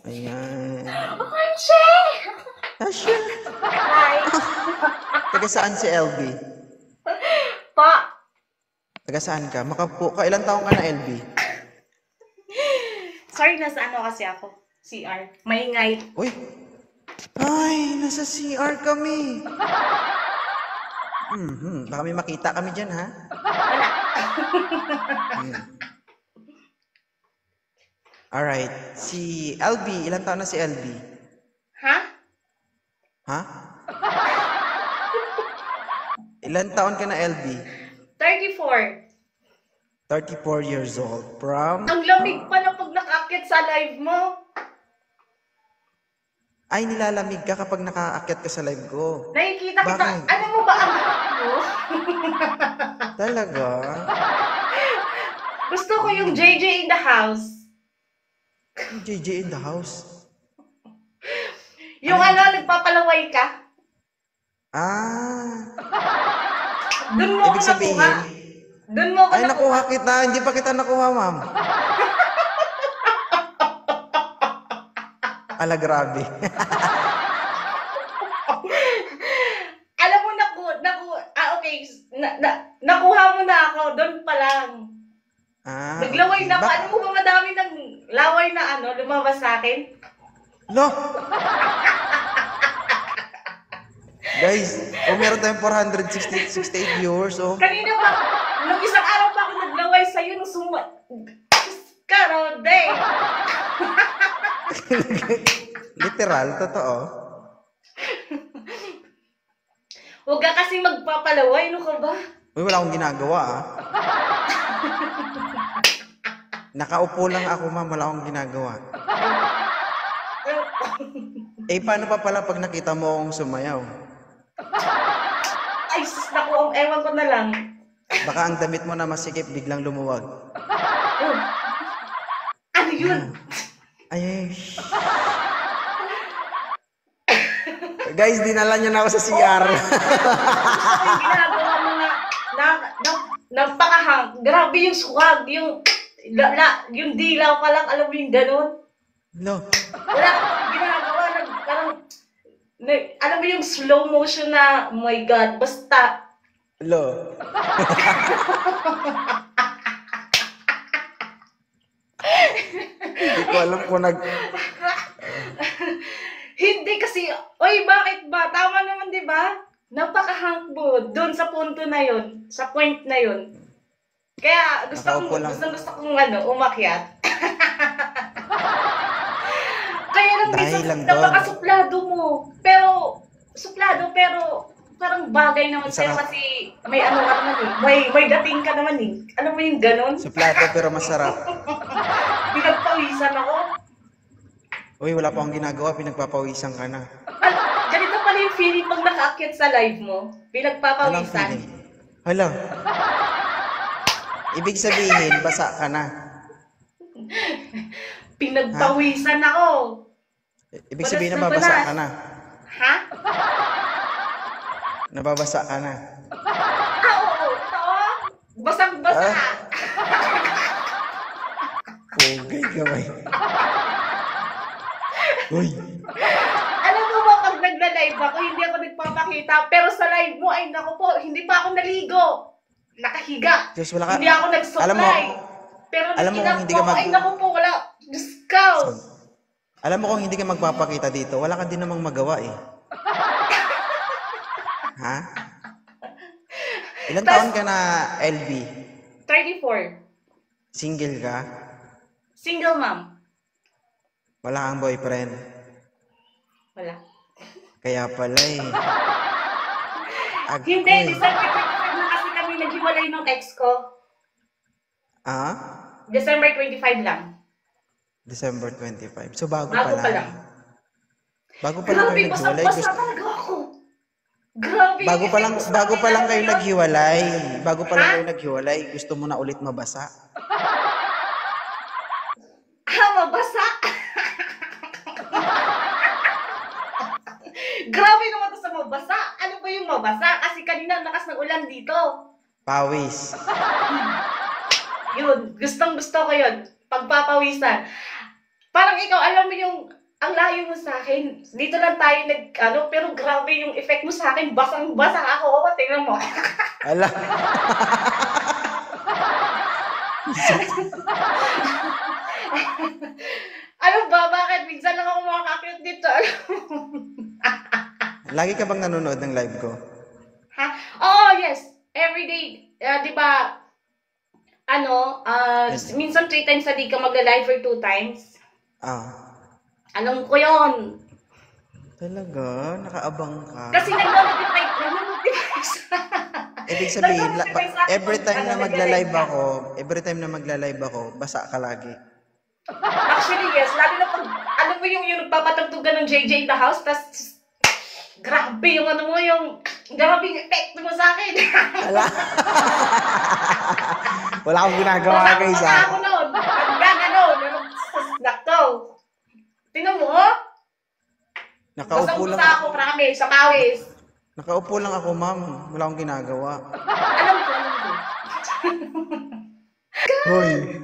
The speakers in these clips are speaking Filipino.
Ayan. OMG! Asya! Hi! Taga saan si LB? Pa! Taga saan ka? Kailan taong ka na, LB? Sorry, nasa ano kasi ako. CR. Maingay. Uy! Ay, nasa CR kami. Baka may makita kami dyan, ha? Wala. Alright. Si LB, ilan taon na si LB? Ha? Ha? Ilan taon ka na, LB? 34. 34 years old. From? Ang lamig pa na pag nakaakyat sa live mo. Ay, nilalamig ka kapag nakaakyat ka sa live ko. Nakikita kita. Bakit? Ano mo ba ang mo? Talaga? Gusto ko yung JJ in the house. JJ in the house? Yung ano, nagpapalaway ka. Ah. Doon mo Ibig ako sabihin, nakuha. Doon mo ako ay, nakuha kita. Hindi pa kita nakuha, ma'am. Ala, grabe. Alam mo, okay. Nakuha mo na ako. Doon pa lang. Ah, Naglaway okay. na pa. Ano mo ba madami ng laway na ano, lumabas sa akin? Lo! Guys, meron tayong 468 viewers, oh. Kanina pa, nung isang araw pa ako naglaway sa'yo, nung Karode! Literal, totoo. Huwag ka kasi magpapalaway, ano ka ba? Uy, wala akong ginagawa, ah. Nakaupo lang ako, ma'am. Wala akong ginagawa. Eh, paano pa pala pag nakita mo akong sumayaw? Ay, sus, naku, ewan ko na lang. Baka ang damit mo na masikip, biglang lumuwag. Oh. Ano yun? Ay, guys, dinala niyo na ako sa CR. Yung ginagawa mo napakahang. Grabe yung swag, yung dilaw ka lang, alam mo yung ganun. Lo, Wala kang ginagawa, parang, alam mo yung slow motion na, oh my God, basta. lo. Hindi ko alam kung Hindi kasi, oy, bakit ba? Tama naman, di ba? Napaka-hangbo doon sa punto na yon, sa point na yon. Kaya gusto kong umakyat. Kaya lang Dahil lang doon. napaka-suplado mo. Suplado pero parang bagay naman sa'yo Masarap. kasi may ano ka naman eh. May dating ka naman eh. Alam mo yung ganon? Suplado pero masarap. Pinagpawisan ako. Uy, wala pa akong ginagawa. Pinagpapawisan ka na. Ganito pala yung feeling pag nakaakyat sa live mo. Anong Pinagpapawisan. feeling? Hala. Ibig sabihin, basa ka na. Pinagpawisan ako. Ibig sabihin, Balas na nababasa balas. ka na. Ha? Nababasa ka na. Oo. Ito. Basang-basa. Ah? Pugay kamay. Uy. Alam mo ba, pag nagla-live ako, hindi ako nagpapakita. Pero sa live mo, ay naku po, hindi pa ako naligo. Nakahiga. Diyos, wala ka. Hindi ako nag-supply. Alam mo, pero alam mo kung hindi ka ay naku po, wala. Diyos ko. alam mo kung hindi ka magpapakita dito, wala ka din namang magawa eh. Ha? Ilang taon ka na, LB? 34. Single ka? Single mom. Wala kang boyfriend? Wala. Kaya pala eh. Hindi, December 25 na kasi kami naghiwalay ng ex ko. Ah? December 25 lang. December 25. So bago Bago pa pa lang. lang. Bago pa lang Grabe, kayo naghiwalay. basang-basa talaga ako. Grabe. Bago pa lang kayo naghiwalay. Bago pa lang Ha? kayo naghiwalay, gusto mo na ulit mabasa. Mabasa. Grabe naman to sa mabasa. Ano ba yung mabasa? Kasi kanina ang lakas ng ulan dito. Pawis. Yun, gustong gusto ko yun. Pagpapawisan. Parang ikaw, alam mo yung, ang layo mo sa akin. Dito lang tayo pero grabe yung effect mo sa akin. Basang-basa ako. Tingnan mo. Ala. Ano ba? Bakit? Minsan lang ako makakakit dito. Lagi ka bang nanonood ng live ko? Ha? Oh, yes. Every day. Di ba, minsan 3 times a day ka magla-live or 2 times. Ah. Alam ko yon. Talaga? Nakaabang ka? Kasi nag-notify sa... Ibig sabihin, Nag-notify sa akin every time na nag-live magla-live ako, basa ka lagi. Actually, yes. Lalo na pag, alam mo yung nagpapatugtugan ng JJ in the house, tas grabe yung grabe yung effect mo sa akin. Ala. Wala akong ginagawa kay Basa Sa. ako noon. Nakto. Tingnan mo, oh. Nakaupo lang. Basang-basa ako, promise, sa pawis. Nakaupo lang ako, ma'am. Wala akong ginagawa. Alam ko. Hoy.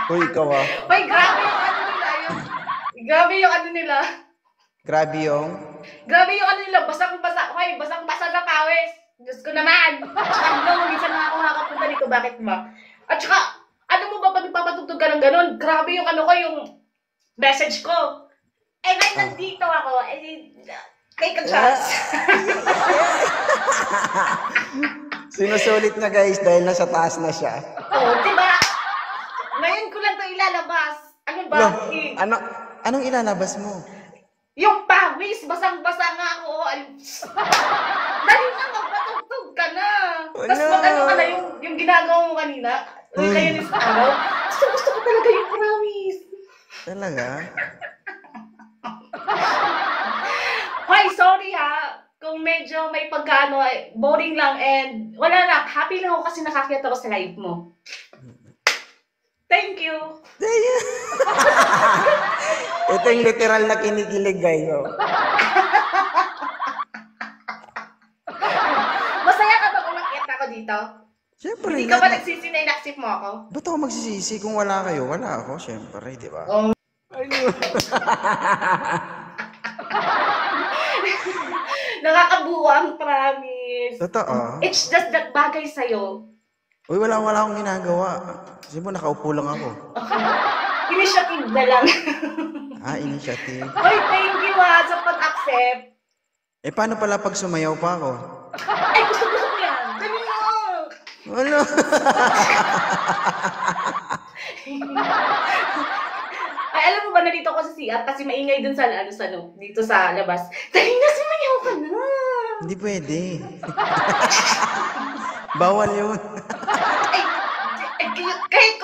Hoy, ikaw ah. Hoy, grabe yung Grabe yung nila. Grabe yung basang-basa. Hoy, basang-basa sa pawis. Diyos ko naman. Minsan na ako nakapunta dito. Bakit ba? At saka, ano mo ba pag nagpapatugtog ka ng ganun? Grabe yung yung message ko. Ngayon nandito ako. Take a chance. Sinusulit na guys dahil nasa taas na siya. Diba? Ngayon ko lang ito ilalabas. Ano ba? Anong ilalabas mo? Yung pawis, basang-basa nga ako. Dali na, magpatugtog ka na. Tapos ka na yung ginagawa mo kanina. Kaya sa araw. Gusto ko talaga yung promise. Talaga? Hoy, sorry ha. Kung medyo may boring lang and wala na. Happy lang ako kasi nakakita ko sa live mo. Thank you. Ito yung literal na kinikilig guys. Oh. Masaya ka ba kung nakita ko dito? Siyempre. Hindi ka ba nagsisi na inaksip mo ako? Ba't ako magsisisi? Kung wala kayo, wala ako. Siyempre, di ba? Oh. Nakakabuwang, promise. Totoo. It's just that bagay sa'yo. Uy, wala akong ginagawa. Kasi mo, nakaupo lang ako. Okay. Initiative na lang. Initiative. Hoy, thank you sa pag-accept. Paano pala pag sumayaw pa ako? Gusto ko yan. Dali mo. Wala. Alam mo ba, nandito ako sa CR kasi maingay dun dito sa labas. Dali na, sumayaw ka na. Hindi pwede. Bawal yun. Kahit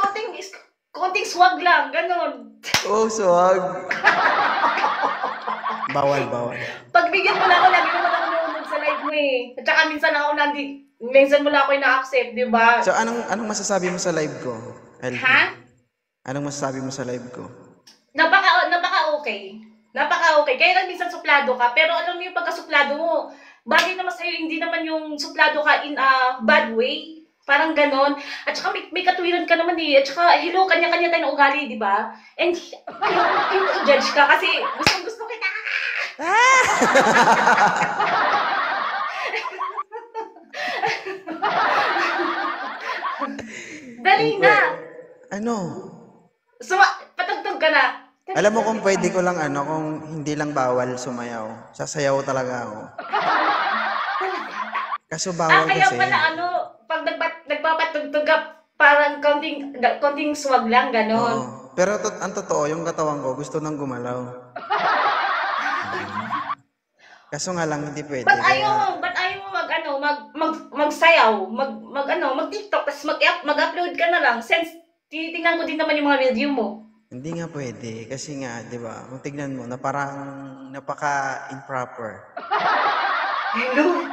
konting swag lang, ganon. Swag. Bawal. Pagbigyan mo na ako, lagi naman ako nanonood sa live mo eh. At saka minsan mo lang ako na-accept, di ba? So, anong masasabi mo sa live ko, LP? Ha? Anong masasabi mo sa live ko? Napaka-okay. Napaka-okay. Kaya lang minsan suplado ka, pero alam mo yung pagka-suplado mo, bagay naman sa'yo, hindi naman yung suplado ka in a bad way. Parang ganon. At saka may katwiran ka naman eh. At saka, hello, kanya-kanya tayo ng ugali, di ba? And ayaw i-judge ka kasi gusto kita. Dali na. Ano? Patugtog ka na. Alam mo kung pwede ko lang kung hindi lang bawal sumayaw. Sasayaw talaga ako. Kaso bawal kaya kasi. pala pag nagpapatugtog ka, parang konting swag lang, ganon. Oo. Pero ang totoo, yung katawan ko gusto nang gumalaw. Kaso nga lang hindi pwede. Ba't ayaw mo magsayaw, mag-TikTok, tapos mag-upload ka na lang. Since tinitingnan ko din naman yung mga video mo. Hindi nga pwede. Kasi nga, di ba, kung tignan mo, na parang napaka-improper. Hello?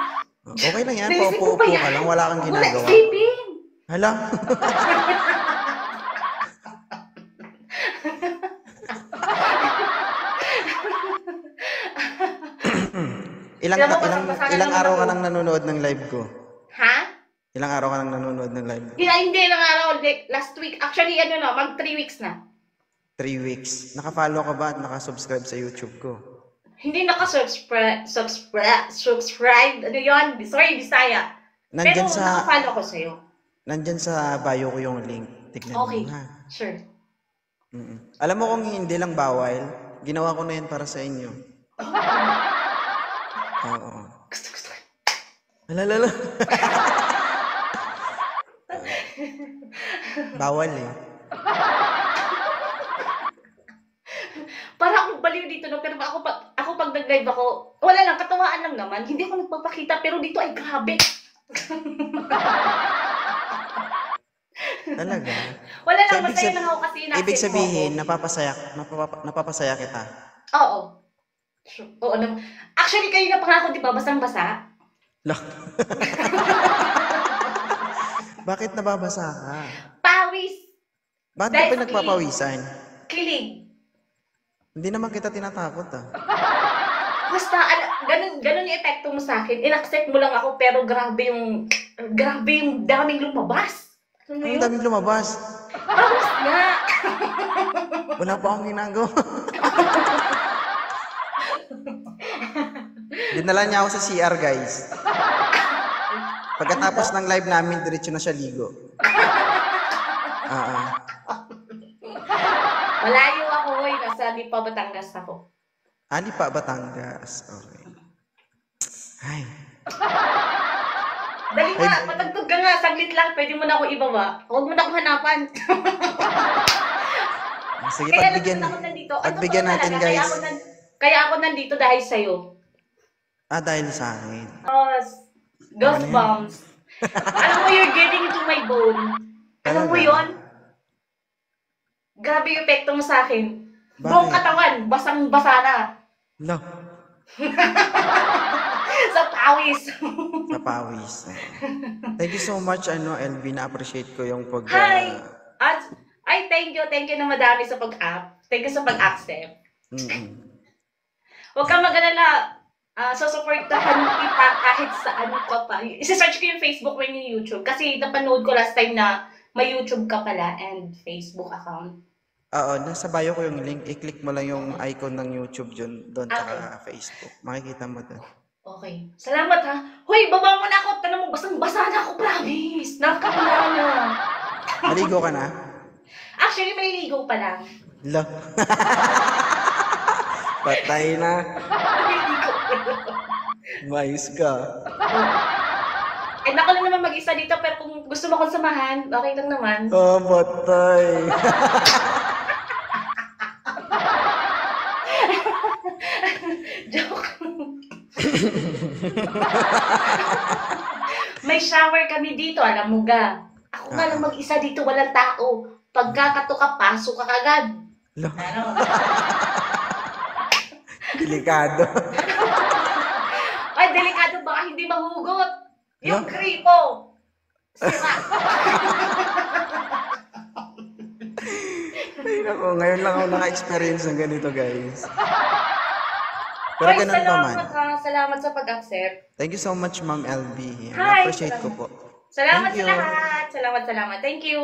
Okay lang yan, paupo-upo ka lang, wala kang ginagawa. Wala, sleeping! Hala? ilang araw ka nang nanonood ng live ko? Ha? Ilang araw ka nang nanonood ng live? Hindi lang araw. Last week. Actually, mag 3 weeks na. 3 weeks. Naka-follow ka ba at naka-subscribe sa YouTube ko? Hindi subscribe. Ano yun? Sorry, Bisaya. Pero naka-follow ko sa'yo. Nandyan sa bio ko yung link. Tignan Okay. mo ha. Sure. Alam mo kung hindi lang bawal, ginawa ko na yan para sa inyo. Oo. Gusto. Alalala. Bawal eh. Para akong baliw dito, no? Pero ako pag nag-live ako, wala lang, katawaan lang naman. Hindi ako nagpapakita, pero dito ay grabe. Talaga. Wala lang, So, masaya lang ako kasi nasa ibig sabihin, napapasaya kita. Oo. Sure. Oo naman. Actually, kayo na pangako, di ba? Basang-basa. Look. Bakit nababasa ka? Pawis. Bakit ka Dahil pinagpapawisan? Kilig. Hindi naman kita tinatakot ah. Basta, ganun yung epekto mo sa akin. In-accept mo lang ako, pero grabe yung daming lumabas. Ano Ang yun? daming lumabas. Pawis nga. Wala pa akong ginagawa. Dinala niya ako sa CR, guys. Pagkatapos ng live namin, diretso na siya ligo. Malayo ako, hoy. Nasa Lipa, Batangas ako. Ani pa, Batangas. Okay. Ay. Dali nga, patagtog ka nga. Saglit lang, pwede mo na ako ibaba. Huwag mo na akong hanapan. Sige, Kaya pagbigyan, lang ako nandito. pagbigyan natin, Talaga, guys. Kaya ako nandito dahil sa'yo. Dahil sa akin. Goosebumps. Alam mo, you're getting into my bone. Alam mo Talaga? yun? Grabe yung epekto mo sa akin. Bakit? Buong katawan, basang-basa na. No. Sa pawis. Sa pawis. Thank you so much, LB. Na-appreciate ko yung pag... Hi! Ay, thank you na madami sa pag-app. Thank you sa pag-accept. Huwag kang mag-alala. Susuportahan kita kahit saan ka pa. Isa-search ko yung Facebook mo yung YouTube. Kasi napanood ko last time na may YouTube ka pala and Facebook account. Oo, nasa bio ko yung link. I-click mo lang yung icon ng YouTube doon sa Facebook. Makikita mo doon. Okay. Salamat ha. Hoy, baba mo na ako. Tanong mo, basang-basa na ako, promise. Nakakaya na. Maligo ka na? Actually, may ligo pa lang. Lo. Patay na. May ligo pa lang. Mais ka. Eh, ako lang naman mag-isa dito, pero kung gusto mo akong samahan, okay lang naman. Patay. Joke. May shower kami dito, alam mo ga. Ako nga lang mag-isa dito, walang tao. Pagkakato ka, pasok ka kagad. Lo. Ano? Delikado. Ay, delikado baka hindi mahugot. Yung kripo. Sira. Ay, naku. Ngayon lang ako naka-experience ng ganito, guys. Pero Ay, ganun pa man. salamat ha. Salamat sa pag-accept. Thank you so much, Ma'am LB. Hi, Na-appreciate ko po. Salamat Thank sa you. lahat. Salamat. Thank you.